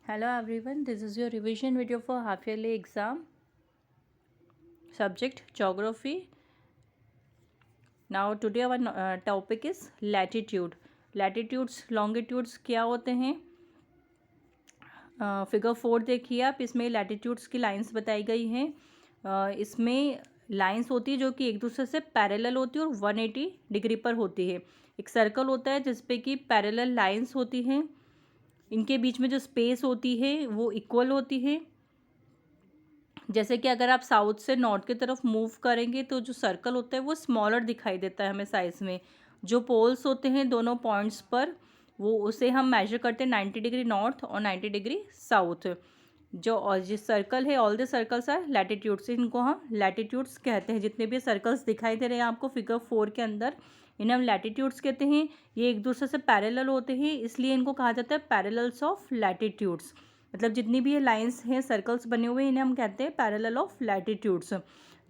Hello everyone, this is your revision video for half yearly exam. Subject Geography. Now today our topic is latitude. Latitudes, longitudes क्या होते हैं? Figure 4 देखिए आप, इसमें latitudes की lines बताई गई हैं। इसमें लाइंस होती है जो कि एक दूसरे से पैरेलल होती है और 180 डिग्री पर होती है। एक सर्कल होता है जिसपे कि पैरेलल लाइंस होती हैं, इनके बीच में जो स्पेस होती है वो इक्वल होती है। जैसे कि अगर आप साउथ से नॉर्थ की तरफ मूव करेंगे तो जो सर्कल होता है वो स्मॉलर दिखाई देता है हमें साइज़ में। जो पोल्स होते हैं दोनों पॉइंट्स पर, वो उसे हम मेजर करते हैं 90 डिग्री नॉर्थ और 90 डिग्री साउथ। जिस सर्कल है, all the circles are latitudes, इनको हम लैटिट्यूड्स कहते हैं। जितने भी सर्कल्स दिखाई दे रहे हैं आपको फिगर 4 के अंदर, इन्हें हम लैटिट्यूड्स कहते हैं। ये एक दूसरे से पैरेलल होते हैं, इसलिए इनको कहा जाता है पैरेलल्स ऑफ लैटिट्यूड्स। मतलब जितनी भी ये लाइंस हैं, सर्कल्स बने हुए हैं, इन्हें हम कहते हैं पैरेलल ऑफ लैटिट्यूड्स।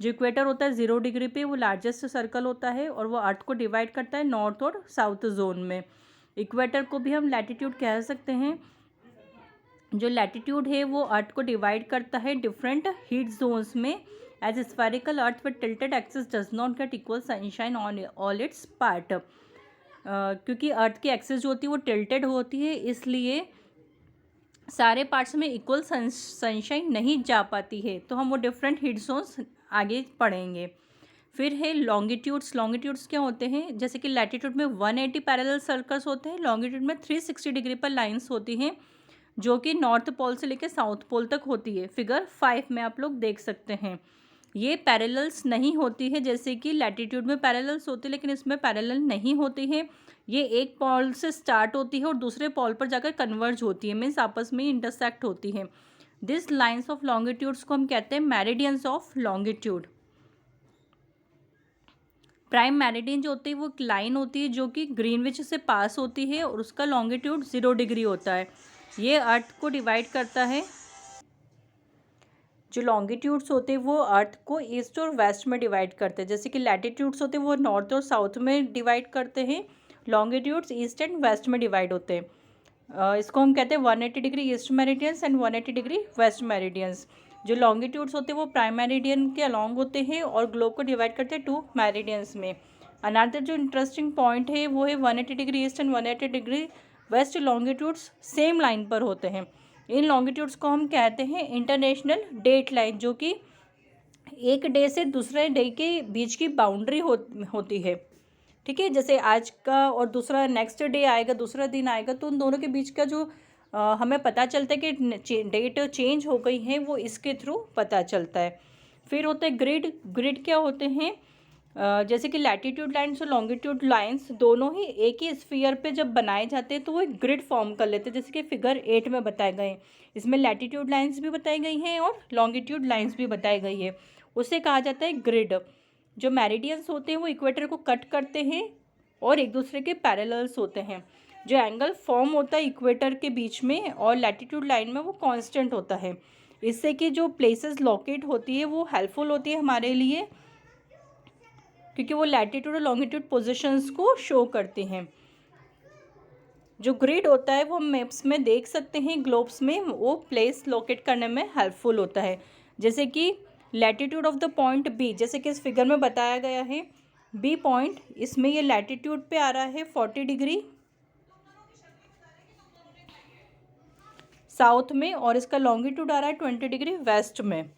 जो इक्वेटर होता है 0 डिग्री पे, वो लार्जेस्ट सर्कल होता है और वो अर्थ को डिवाइड करता है नॉर्थ और साउथ जोन में। इक्वेटर को भी हम लैटिट्यूड कह सकते हैं। जो लैटिट्यूड है वो अर्थ को डिवाइड करता है डिफरेंट हीट जोन्स में। As spherical earth with tilted axis does not get equal sunshine on all its part. क्योंकि अर्थ की एक्सिस जो होती है वो टिल्टेड होती है, इसलिए सारे पार्ट्स में इक्वल सनशाइन नहीं जा पाती है। तो हम वो डिफरेंट हीट जोन्स आगे पढ़ेंगे। फिर है लॉन्गिट्यूड्स। लॉन्गिट्यूड्स क्या होते हैं? जैसे कि लैटिट्यूड में 180 पैरेलल सर्कल्स होते हैं, लॉन्गिट्यूड में 360 डिग्री पर लाइंस होती हैं जो कि नॉर्थ पोल से लेकर साउथ पोल तक होती है। फिगर 5 में आप लोग देख सकते हैं। ये पैरेलल्स नहीं होती है, जैसे कि लैटिट्यूड में पैरेलल्स होती है लेकिन इसमें पैरेलल नहीं होती है। ये एक पॉल से स्टार्ट होती है और दूसरे पॉल पर जाकर कन्वर्ज होती है, मीन्स आपस में इंटरसेक्ट होती है। दिस लाइंस ऑफ लॉन्गिट्यूड्स को हम कहते हैं meridians of longitude. Prime meridian जो होती है वो एक लाइन होती है जो कि ग्रीनविच से पास होती है और उसका लॉन्गिट्यूड 0 डिग्री होता है। ये अर्थ को डिवाइड करता है। जो लॉन्गिट्यूड्स होते हैं वो अर्थ को ईस्ट और वेस्ट में डिवाइड करते हैं। जैसे कि लैटिट्यूड्स होते हैं वो नॉर्थ और साउथ में डिवाइड करते हैं, लॉन्गिट्यूड्स ईस्ट एंड वेस्ट में डिवाइड होते हैं। इसको हम कहते हैं 180 degree east meridians and 180 degree west meridians. जो लॉन्गिट्यूड्स होते हैं वो प्राइम मेरिडियन के अलॉन्ग होते हैं और ग्लोब को डिवाइड करते हैं 2 मेरिडियंस में। अनदर जो इंटरेस्टिंग पॉइंट है वो है 180 degree east and 180 degree west longitudes same line पर होते हैं। इन लॉन्गिट्यूड्स को हम कहते हैं इंटरनेशनल डेट लाइन, जो कि एक डे से दूसरे डे के बीच की बाउंड्री होती है। ठीक है, जैसे आज का और दूसरा नेक्स्ट डे आएगा, दूसरा दिन आएगा, तो उन दोनों के बीच का जो हमें पता चलता है कि डेट चेंज हो गई है, वो इसके थ्रू पता चलता है। फिर होता है ग्रिड। ग्रिड क्या होते हैं? जैसे कि लैटिट्यूड लाइन्स और लॉन्गिट्यूड लाइन्स दोनों ही एक ही स्फीयर पे जब बनाए जाते हैं तो वो एक ग्रिड फॉर्म कर लेते हैं, जैसे कि फिगर 8 में बताए गए हैं। इसमें लैटिट्यूड लाइन्स भी बताई गई हैं और लॉन्गिट्यूड लाइन्स भी बताई गई है। उसे कहा जाता है ग्रिड। जो मेरिडियंस होते हैं वो इक्वेटर को कट करते हैं और एक दूसरे के पैरेलल्स होते हैं। जो एंगल फॉर्म होता है इक्वेटर के बीच में और लैटिट्यूड लाइन में वो कांस्टेंट होता है। इससे कि जो प्लेसेस लोकेट होती है वो हेल्पफुल होती है हमारे लिए, क्योंकि वो लैटिट्यूड और लॉन्गिट्यूड पोजीशंस को शो करते हैं। जो ग्रिड होता है वो मैप्स में देख सकते हैं, ग्लोब्स में वो प्लेस लोकेट करने में हेल्पफुल होता है। जैसे कि latitude of the point B, जैसे कि इस फिगर में बताया गया है बी पॉइंट, इसमें ये लैटिट्यूड पे आ रहा है 40 डिग्री साउथ में और इसका लॉन्गिट्यूड आ रहा है 20 डिग्री वेस्ट में।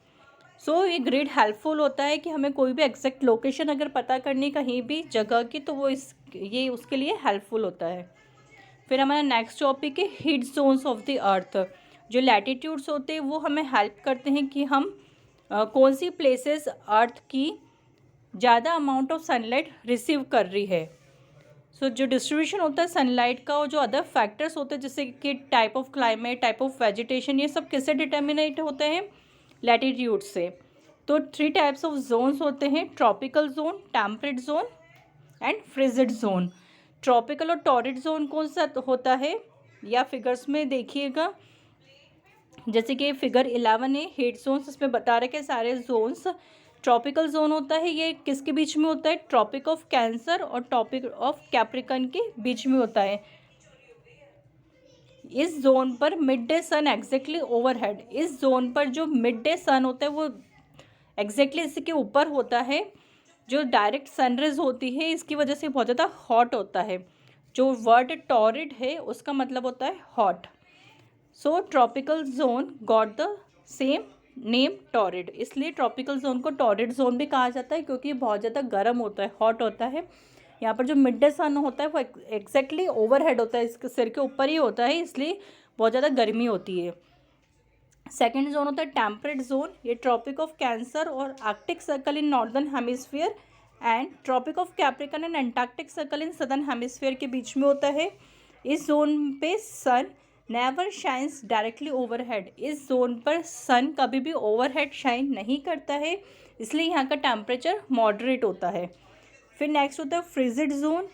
सो ये ग्रिड हेल्पफुल होता है कि हमें कोई भी एग्जैक्ट लोकेशन अगर पता करनी कहीं भी जगह की, तो वो ये उसके लिए हेल्पफुल होता है। फिर हमारा नेक्स्ट टॉपिक है heat zones of the earth. जो लैटिट्यूड्स होते हैं वो हमें हेल्प करते हैं कि हम कौन सी प्लेसेस अर्थ की ज़्यादा अमाउंट ऑफ सनलाइट रिसीव कर रही है। सो जो डिस्ट्रीब्यूशन होता है सनलाइट का और जो अदर फैक्टर्स होते हैं जैसे कि type of climate, type of vegetation, ये सब किससे डिटर्मिनेट होते हैं? लैटिट्यूड से। तो 3 टाइप्स ऑफ जोन्स होते हैं, tropical zone, temperate zone and frigid zone. Tropical और टॉरिड जोन कौन सा होता है या फिगर्स में देखिएगा। जैसे कि फिगर 11 है हीट जोन्स, इसमें बता रहे कि सारे जोन्स। ट्रॉपिकल जोन होता है ये किसके बीच में होता है? ट्रॉपिक ऑफ कैंसर और ट्रॉपिक ऑफ कैप्रिकन के बीच में होता है। इस जोन पर मिड डे सन एग्जैक्टली ओवरहेड, इस जोन पर जो मिड डे सन होता है वो एग्जैक्टली इसके ऊपर होता है। जो डायरेक्ट सनरेज होती है इसकी वजह से बहुत ज़्यादा हॉट होता है। जो वर्ड टॉरिड है उसका मतलब होता है hot. So tropical zone got the same name torrid, इसलिए ट्रॉपिकल जोन को टॉरिड जोन भी कहा जाता है क्योंकि बहुत ज़्यादा गर्म होता है, हॉट होता है। यहाँ पर जो मिड डे सन होता है वो एग्जैक्टली ओवरहेड होता है, इसके सिर के ऊपर ही होता है, इसलिए बहुत ज़्यादा गर्मी होती है। सेकेंड जोन होता है टेम्परेट जोन, ये ट्रॉपिक ऑफ कैंसर और arctic circle in northern hemisphere and tropic of Capricorn and antarctic circle in southern hemisphere के बीच में होता है। इस जोन पे sun never shines directly overhead, इस जोन पर सन कभी भी ओवरहेड शाइन नहीं करता है, इसलिए यहाँ का टेम्परेचर मॉडरेट होता है। फिर नेक्स्ट होता है फ्रिजिड जोन,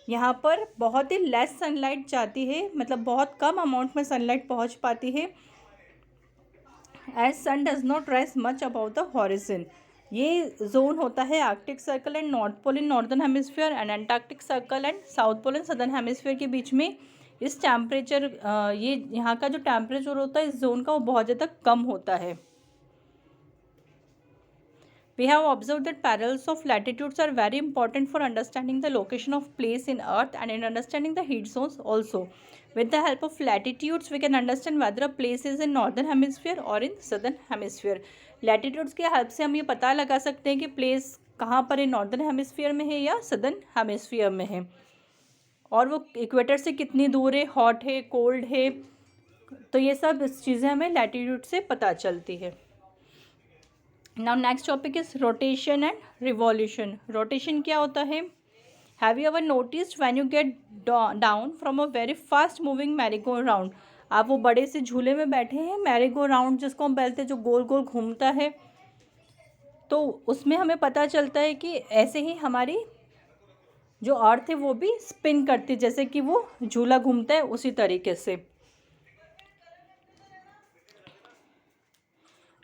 यहाँ पर बहुत ही लेस सनलाइट जाती है, मतलब बहुत कम अमाउंट में सनलाइट पहुँच पाती है। As sun does not rise much about the horizon, ये जोन होता है arctic circle and north pole in northern hemisphere and antarctic circle and south pole in southern hemisphere के बीच में। इस टेम्परेचर ये यहाँ का जो टेम्परेचर होता है इस जोन का वो बहुत ज़्यादा कम होता है। We have observed that parallels of latitudes are very important for understanding the location of place in Earth and in understanding the heat zones also. With the help of latitudes, we can understand whether a place is in northern hemisphere or in southern hemisphere. Latitudes के help से हम ये पता लगा सकते हैं कि place कहाँ पर है, नॉर्दर्न हेमिस्फीयर में है या सदर्न हेमिस्फीयर में है, और वो इक्वेटर से कितनी दूर है, हॉट है, कोल्ड है, तो ये सब चीज़ें हमें लैटिट्यूड से पता चलती है। Now next topic is rotation and revolution. Rotation क्या होता है? Have you ever noticed when you get down from a very fast moving merry go round, आप वो बड़े से झूले में बैठे हैं, मैरी गो राउंड जिसको हम बोलते हैं, जो गोल गोल घूमता है, तो उसमें हमें पता चलता है कि ऐसे ही हमारी जो अर्थ है वो भी स्पिन करती है, जैसे कि वो झूला घूमता है उसी तरीके से।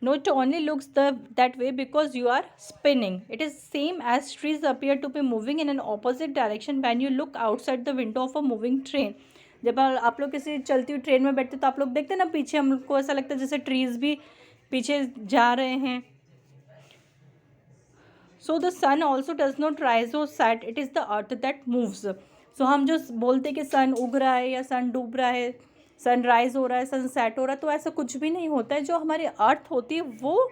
No, it only looks that way because you are spinning. It is same as trees appear to be moving in an opposite direction when you look outside the window of a moving train. जब आप लोग किसी चलती हुई train में बैठते तो आप लोग देखते हैं ना, पीछे हम लोग को ऐसा लगता है जैसे ट्रीज भी पीछे जा रहे हैं। So the sun also does not rise or set, it is the earth that moves. So हम जो बोलते हैं कि सन उग रहा है या सन डूब रहा है, सनराइज हो रहा है, सनसेट हो रहा है, तो ऐसा कुछ भी नहीं होता है। जो हमारी अर्थ होती है वो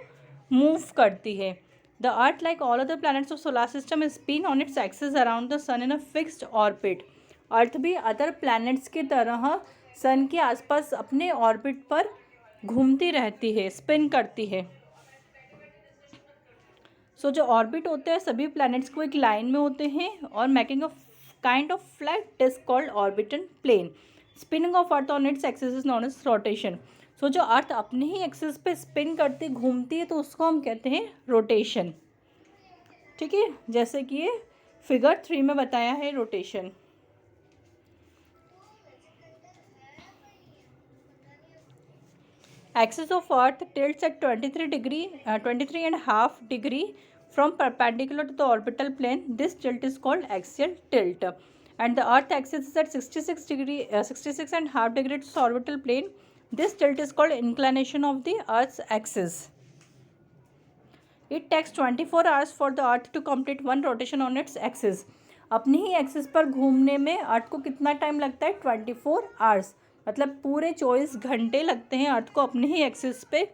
मूव करती है। The earth like all other planets of solar system is spin on its axis around the sun in a fixed orbit. Earth भी अदर प्लैनेट्स की तरह सन के आसपास अपने ऑर्बिट पर घूमती रहती है, स्पिन करती है। सो जो ऑर्बिट होते हैं सभी प्लैनेट्स को एक लाइन में होते हैं और making a kind of flat disc called orbital plane. Spinning of earth on its axis is known as rotation. So जो अर्थ अपने ही एक्सिस पे स्पिन करती घूमती है तो उसको हम कहते हैं रोटेशन। ठीक है, जैसे कि ये फिगर 3 में बताया है rotation. Axis of earth tilts at 23.5 degree from perpendicular to the orbital plane. This tilt is called axial tilt. And the earth axis is at 66.5 degree to the orbital plane. This tilt is called inclination of the earth's axis. It takes 24 hours for the earth to complete one rotation on its axis. अपनी ही axis पर घूमने में अर्थ को कितना time लगता है? 24 hours, मतलब पूरे 24 घंटे लगते हैं अर्थ को अपने ही एक्सिस पे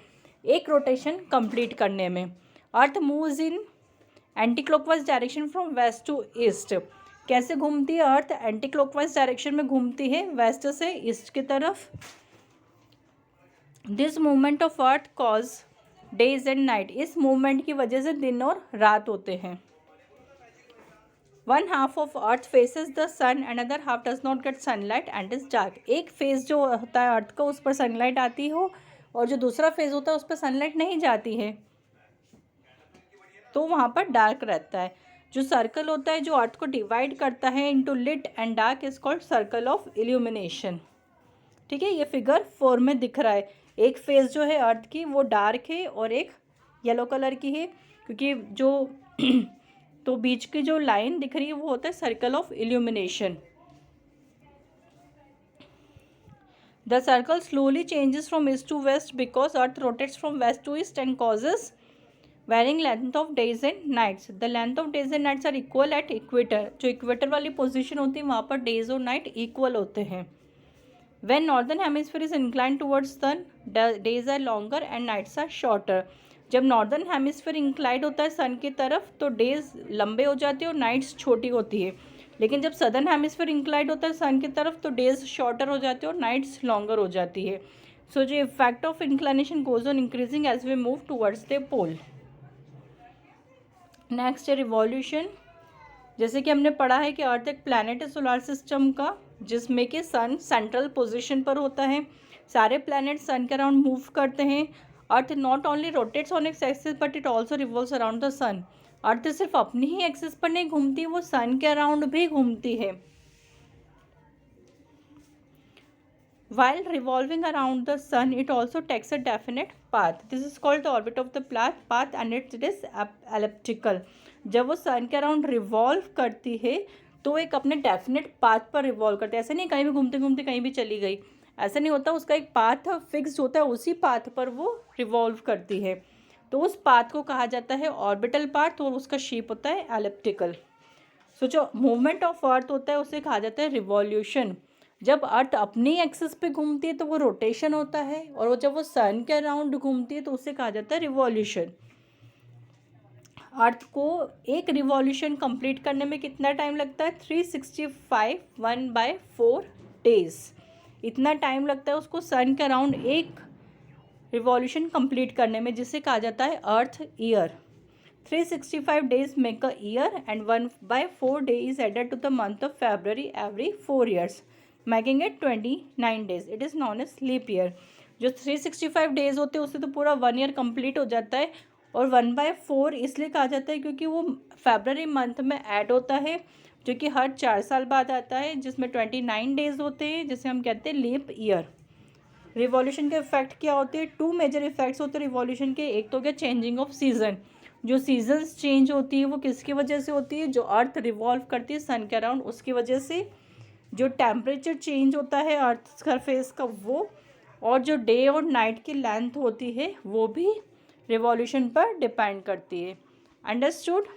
एक रोटेशन कंप्लीट करने में। Earth moves in anti clockwise direction from west to east. कैसे घूमती है अर्थ? एंटी क्लॉकवाइज डायरेक्शन में घूमती है, वेस्ट से ईस्ट की तरफ। This movement of earth cause days and night, इस मूवमेंट की वजह से दिन और रात होते हैं। One half of earth faces the sun, another half does not get sunlight and is dark. एक फेस जो होता है अर्थ का उस पर सनलाइट आती हो और जो दूसरा फेस होता है उस पर सनलाइट नहीं जाती है, तो वहाँ पर डार्क रहता है। जो सर्कल होता है जो अर्थ को डिवाइड करता है into lit and dark is called circle of illumination. ठीक है, ये फिगर 4 में दिख रहा है। एक फेस जो है अर्थ की वो डार्क है और एक येलो कलर की है, क्योंकि जो तो बीच की जो लाइन दिख रही है वो होता है circle of illumination. The circle slowly changes from east to west because earth rotates from west to east and causes varying length of days and nights. The length of days and nights are equal at equator. जो equator वाली position होती है वहाँ पर days और night equal होते हैं। When northern hemisphere is incline towards sun, days are longer and nights are shorter. जब नॉर्दर्न हेमिस्फीयर इंक्लाइड होता है सन की तरफ तो डेज लंबे हो जाते हैं और नाइट्स छोटी होती है। लेकिन जब सदर्न हेमिस्फीयर इंक्लाइड होता है सन की तरफ तो डेज शॉर्टर हो जाते हैं और नाइट्स लॉन्गर हो जाती है। सो जो effect of inclination goes on increasing as we move towards the pole. Next है रिवॉल्यूशन। जैसे कि हमने पढ़ा है कि अर्थ एक प्लैनेट है सोलर सिस्टम का, जिसमें कि सन सेंट्रल पोजीशन पर होता है। सारे प्लैनेट सन के अराउंड मूव करते हैं। Earth not only rotates on its axis but it also revolves around the sun. Earth सिर्फ अपनी ही एक्सिस पर नहीं घूमती, वो सन के अराउंड भी घूमती है। While revolving around the sun, it also takes a definite path. This is called the orbit of the path and it is elliptical. जब वो सन के अराउंड रिवॉल्व करती है तो एक अपने डेफिनेट पाथ पर रिवॉल्व करती है। ऐसे नहीं कहीं भी घूमते घूमते कहीं भी चली गई, ऐसा नहीं होता। उसका एक पाथ फिक्स होता है, उसी पाथ पर वो रिवॉल्व करती है। तो उस पाथ को कहा जाता है ऑर्बिटल पाथ और उसका शेप होता है एलिप्टिकल। सो जो मूवमेंट ऑफ अर्थ होता है उसे कहा जाता है रिवॉल्यूशन। जब अर्थ अपनी एक्सिस पे घूमती है तो वो रोटेशन होता है, और वो जब वो सन के अराउंड घूमती है तो उसे कहा जाता है रिवॉल्यूशन। अर्थ को एक रिवॉल्यूशन कंप्लीट करने में कितना टाइम लगता है? 365 1/4 डेज। इतना टाइम लगता है उसको सन के अराउंड एक रिवॉल्यूशन कंप्लीट करने में, जिसे कहा जाता है अर्थ year. 365 days make a year and 1/4 day is added to the month of February every 4 years, making it 29 days. It is known as leap year. जो 365 days होते हैं उससे तो पूरा 1 ईयर कंप्लीट हो जाता है, और 1/4 इसलिए कहा जाता है क्योंकि वो फेबररी मंथ में ऐड होता है, जो कि हर 4 साल बाद आता है, जिसमें 29 डेज होते हैं, जिसे हम कहते हैं लीप ईयर। रिवॉल्यूशन के इफेक्ट क्या होते हैं? 2 मेजर इफेक्ट्स होते हैं रिवॉल्यूशन के। एक तो क्या, चेंजिंग ऑफ सीजन। जो सीजन्स चेंज होती है वो किसकी वजह से होती है? जो अर्थ रिवॉल्व करती है सन के अराउंड, उसकी वजह से। जो टेम्परेचर चेंज होता है अर्थ सरफेस का वो, और जो डे और नाइट की लेंथ होती है वो भी रिवॉल्यूशन पर डिपेंड करती है। अंडरस्टूड?